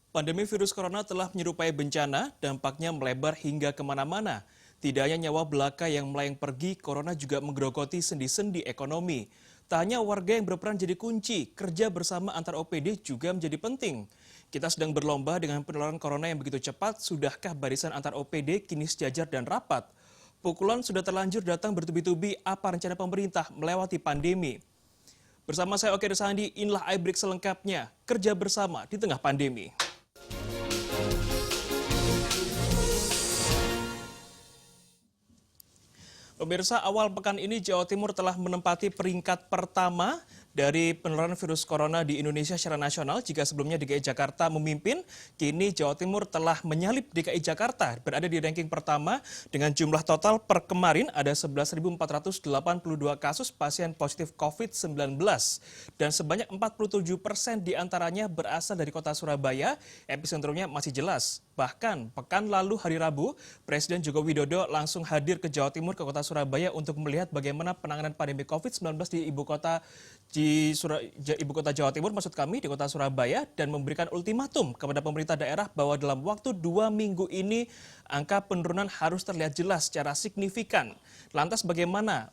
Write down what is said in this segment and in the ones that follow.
Pandemi virus corona telah menyerupai bencana, dampaknya melebar hingga kemana-mana. Tidak hanya nyawa belaka yang melayang pergi, corona juga menggerogoti sendi-sendi ekonomi. Tak hanya warga yang berperan jadi kunci, kerja bersama antar OPD juga menjadi penting. Kita sedang berlomba dengan penularan corona yang begitu cepat, sudahkah barisan antar OPD kini sejajar dan rapat? Pukulan sudah terlanjur datang bertubi-tubi, apa rencana pemerintah melewati pandemi? Bersama saya Oke Desandi, inilah iBreak selengkapnya, kerja bersama di tengah pandemi. Pemirsa, awal pekan ini Jawa Timur telah menempati peringkat pertama dari penularan virus corona di Indonesia secara nasional. Jika sebelumnya DKI Jakarta memimpin, kini Jawa Timur telah menyalip DKI Jakarta, berada di ranking pertama dengan jumlah total per kemarin ada 11.482 kasus pasien positif COVID-19. Dan sebanyak 47% diantaranya berasal dari kota Surabaya, epicentrumnya masih jelas. Bahkan pekan lalu hari Rabu, Presiden Joko Widodo langsung hadir ke Jawa Timur ke kota Surabaya untuk melihat bagaimana penanganan pandemi COVID-19 di ibu kota Jawa Timur, maksud kami di kota Surabaya, dan memberikan ultimatum kepada pemerintah daerah bahwa dalam waktu 2 minggu ini angka penurunan harus terlihat jelas secara signifikan. Lantas bagaimana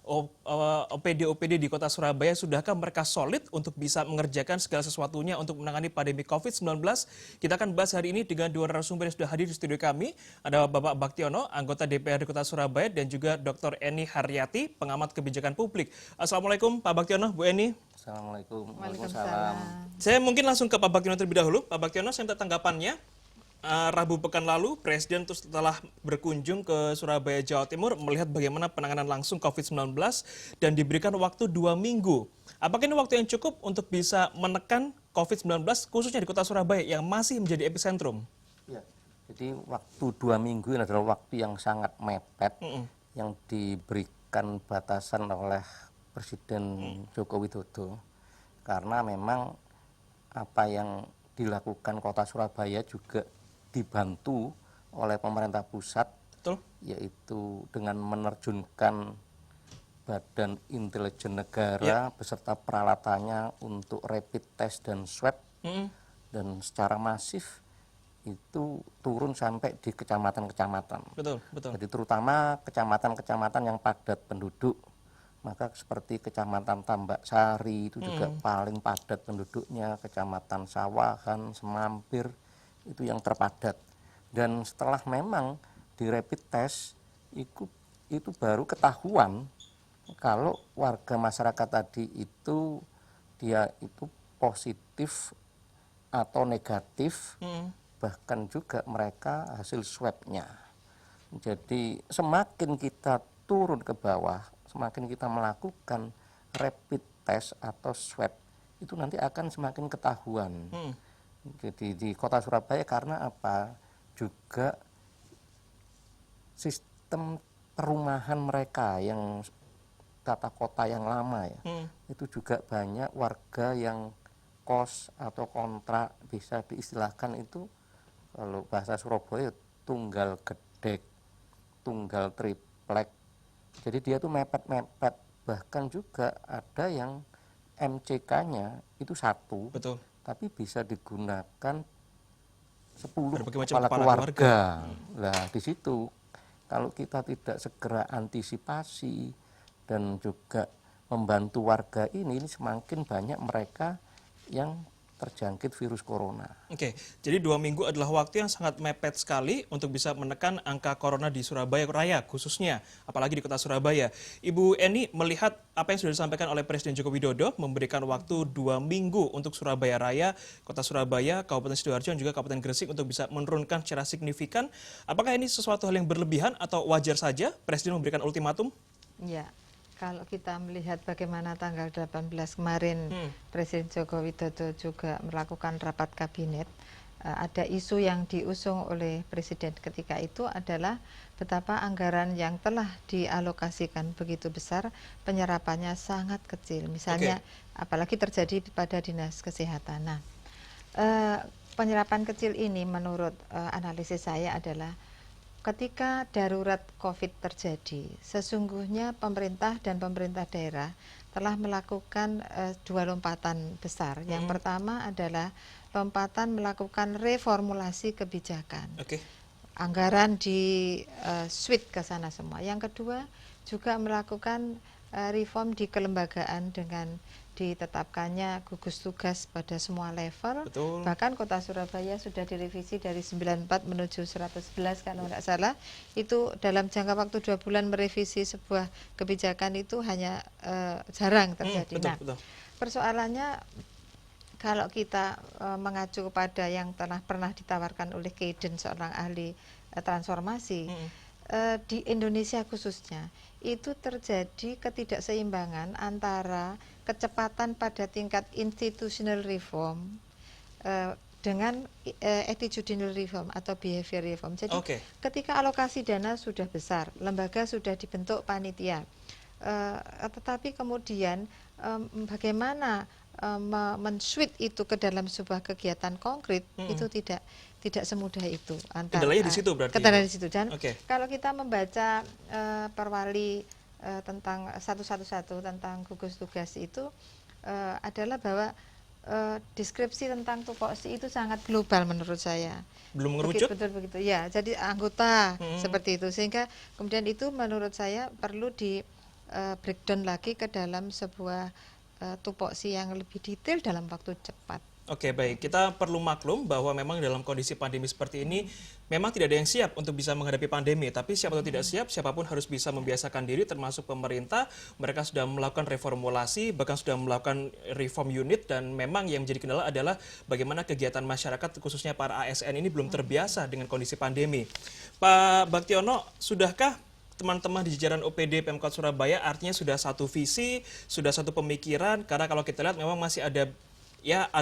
OPD-OPD di kota Surabaya, sudahkah mereka solid untuk bisa mengerjakan segala sesuatunya untuk menangani pandemi COVID-19? Kita akan bahas hari ini dengan dua narasumber yang sudah hadir di studio kami. Ada Bapak Baktiono, anggota DPRD Kota Surabaya, dan juga Dr. Eni Haryati, pengamat kebijakan publik. Assalamualaikum Pak Baktiono, Bu Eni. Assalamualaikum. Waalaikumsalam. Saya mungkin langsung ke Pak Baktiono terlebih dahulu. Pak Baktiono, saya minta tanggapannya. Rabu pekan lalu, Presiden setelah berkunjung ke Surabaya, Jawa Timur, melihat bagaimana penanganan langsung COVID-19 dan diberikan waktu 2 minggu. Apakah ini waktu yang cukup untuk bisa menekan COVID-19, khususnya di kota Surabaya yang masih menjadi epicentrum? Ya, jadi waktu 2 minggu ini adalah waktu yang sangat mepet, yang diberikan batasan oleh Presiden Joko Widodo. Karena memang apa yang dilakukan kota Surabaya juga dibantu oleh pemerintah pusat, Betul? yaitu dengan menerjunkan Badan Intelijen Negara beserta peralatannya untuk rapid test dan swab, dan secara masif itu turun sampai di kecamatan-kecamatan. Betul, betul. Jadi terutama kecamatan-kecamatan yang padat penduduk, maka seperti Kecamatan Tambak Sari itu juga paling padat penduduknya, Kecamatan Sawahan, Semampir, itu yang terpadat. Dan setelah memang di rapid test itu baru ketahuan kalau warga masyarakat tadi itu dia itu positif atau negatif, bahkan juga mereka hasil swabnya. Jadi semakin kita turun ke bawah, semakin kita melakukan rapid test atau swab, itu nanti akan semakin ketahuan. Jadi di kota Surabaya karena apa? Juga sistem perumahan mereka yang tata kota yang lama ya, itu juga banyak warga yang kos atau kontrak, bisa diistilahkan itu kalau bahasa Surabaya tunggal gedek, tunggal triplek. Jadi dia tuh mepet-mepet, bahkan juga ada yang MCK-nya itu 1. Betul. Tapi bisa digunakan 10 Berbagai macam kepala kepala keluarga. Nah, di situ kalau kita tidak segera antisipasi dan juga membantu warga ini semakin banyak mereka yang terjangkit virus corona. Oke, jadi 2 minggu adalah waktu yang sangat mepet sekali untuk bisa menekan angka corona di Surabaya Raya khususnya, apalagi di kota Surabaya. Ibu Eni melihat apa yang sudah disampaikan oleh Presiden Joko Widodo, memberikan waktu 2 minggu untuk Surabaya Raya, kota Surabaya, Kabupaten Sidoarjo, dan juga Kabupaten Gresik untuk bisa menurunkan secara signifikan. Apakah ini sesuatu hal yang berlebihan atau wajar saja Presiden memberikan ultimatum? Ya, kalau kita melihat bagaimana tanggal 18 kemarin Presiden Joko Widodo juga melakukan rapat kabinet, ada isu yang diusung oleh Presiden ketika itu adalah betapa anggaran yang telah dialokasikan begitu besar, penyerapannya sangat kecil. Misalnya, apalagi terjadi pada Dinas Kesehatan. Nah, penyerapan kecil ini menurut analisis saya adalah ketika darurat COVID terjadi, sesungguhnya pemerintah dan pemerintah daerah telah melakukan dua lompatan besar. Yang pertama adalah lompatan melakukan reformulasi kebijakan. Anggaran di switch ke sana semua. Yang kedua juga melakukan reform di kelembagaan dengan ditetapkannya gugus tugas pada semua level. Betul. Bahkan Kota Surabaya sudah direvisi dari 94 menuju 111 kalau tidak salah. Itu dalam jangka waktu 2 bulan merevisi sebuah kebijakan itu hanya jarang terjadi. Betul. Persoalannya kalau kita mengacu kepada yang pernah ditawarkan oleh Kaiden, seorang ahli transformasi, di Indonesia khususnya, itu terjadi ketidakseimbangan antara kecepatan pada tingkat institutional reform dengan attitudinal reform atau behavior reform. Jadi ketika alokasi dana sudah besar, lembaga sudah dibentuk panitia, tetapi kemudian bagaimana men-switch itu ke dalam sebuah kegiatan konkret, itu tidak semudah itu. Kendalanya di situ berarti. Kendalanya di situ. Dan kalau kita membaca perwali tentang 111 tentang gugus tugas itu adalah bahwa deskripsi tentang tupoksi itu sangat global menurut saya. Belum mengerucut? Betul begitu. Ya, jadi anggota seperti itu, sehingga kemudian itu menurut saya perlu di breakdown lagi ke dalam sebuah tupoksi yang lebih detail dalam waktu cepat. Oke, baik. Kita perlu maklum bahwa memang dalam kondisi pandemi seperti ini memang tidak ada yang siap untuk bisa menghadapi pandemi. Tapi siapa atau tidak siap, siapapun harus bisa membiasakan diri, termasuk pemerintah. Mereka sudah melakukan reformulasi, bahkan sudah melakukan reform unit, dan memang yang menjadi kendala adalah bagaimana kegiatan masyarakat, khususnya para ASN ini belum terbiasa dengan kondisi pandemi. Pak Baktiono, sudahkah teman-teman di jajaran OPD Pemkot Surabaya artinya sudah satu visi, sudah satu pemikiran? Karena kalau kita lihat memang masih ada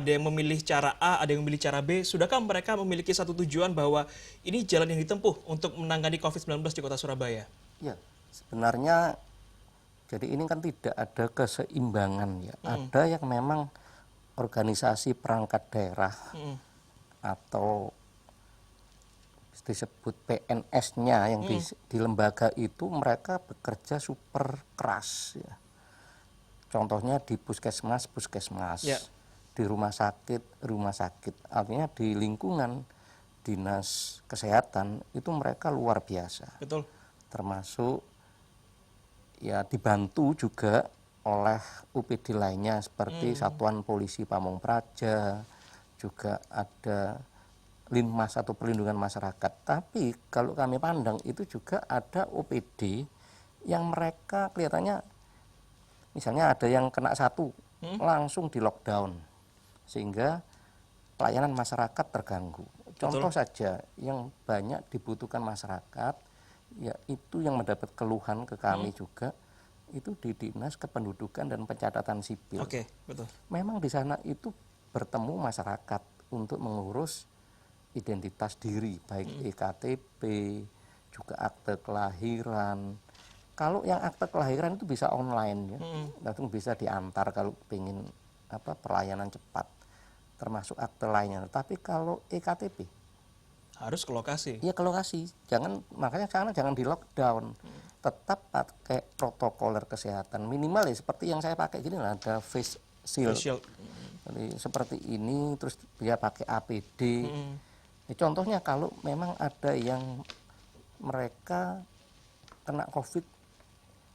yang memilih cara A, ada yang memilih cara B. Sudahkah mereka memiliki satu tujuan bahwa ini jalan yang ditempuh untuk menangani COVID-19 di Kota Surabaya? Ya, sebenarnya jadi ini kan tidak ada keseimbangan ya. Ada yang memang organisasi perangkat daerah atau disebut PNS-nya yang di lembaga itu mereka bekerja super keras ya. Contohnya di puskesmas, di rumah sakit, artinya di lingkungan dinas kesehatan itu mereka luar biasa. Betul. Termasuk ya dibantu juga oleh UPD lainnya seperti Satuan Polisi Pamung Praja, juga ada Linmas atau Perlindungan Masyarakat. Tapi kalau kami pandang itu juga ada OPD yang mereka kelihatannya misalnya ada yang kena satu langsung di lockdown sehingga pelayanan masyarakat terganggu. Contoh saja yang banyak dibutuhkan masyarakat yaitu yang mendapat keluhan ke kami juga itu di Dinas Kependudukan dan Pencatatan Sipil. Betul. Memang di sana itu bertemu masyarakat untuk mengurus identitas diri baik EKTP, juga akte kelahiran. Kalau yang akte kelahiran itu bisa online ya, langsung bisa diantar kalau ingin pelayanan cepat, termasuk akte lainnya. Tapi kalau EKTP harus ke lokasi. Iya ke lokasi. Makanya jangan di lockdown. Tetap pakai protokoler kesehatan minimal ya seperti yang saya pakai gini lah, ada face shield. Jadi, seperti ini, terus dia pakai APD. Contohnya kalau memang ada yang mereka kena COVID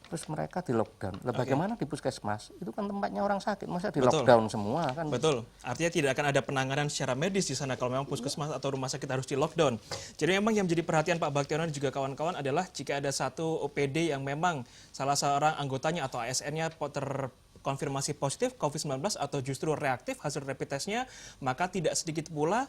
terus mereka di lockdown. Bagaimana di puskesmas? Itu kan tempatnya orang sakit, masa di lockdown semua kan? Betul. Artinya tidak akan ada penanganan secara medis di sana kalau memang puskesmas atau rumah sakit harus di lockdown. Jadi memang yang menjadi perhatian Pak Baktiono dan juga kawan-kawan adalah jika ada satu OPD yang memang salah seorang anggotanya atau ASN-nya terkonfirmasi positif COVID-19 atau justru reaktif hasil rapid test-nya, maka tidak sedikit pula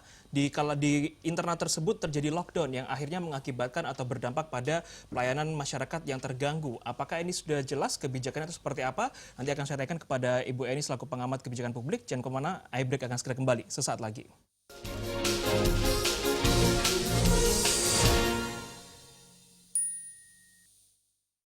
kala di internal tersebut terjadi lockdown yang akhirnya mengakibatkan atau berdampak pada pelayanan masyarakat yang terganggu. Apakah ini sudah jelas kebijakannya itu seperti apa? Nanti akan saya tanyakan kepada Ibu Eni selaku pengamat kebijakan publik. Jangan kemana, iBreak akan segera kembali sesaat lagi.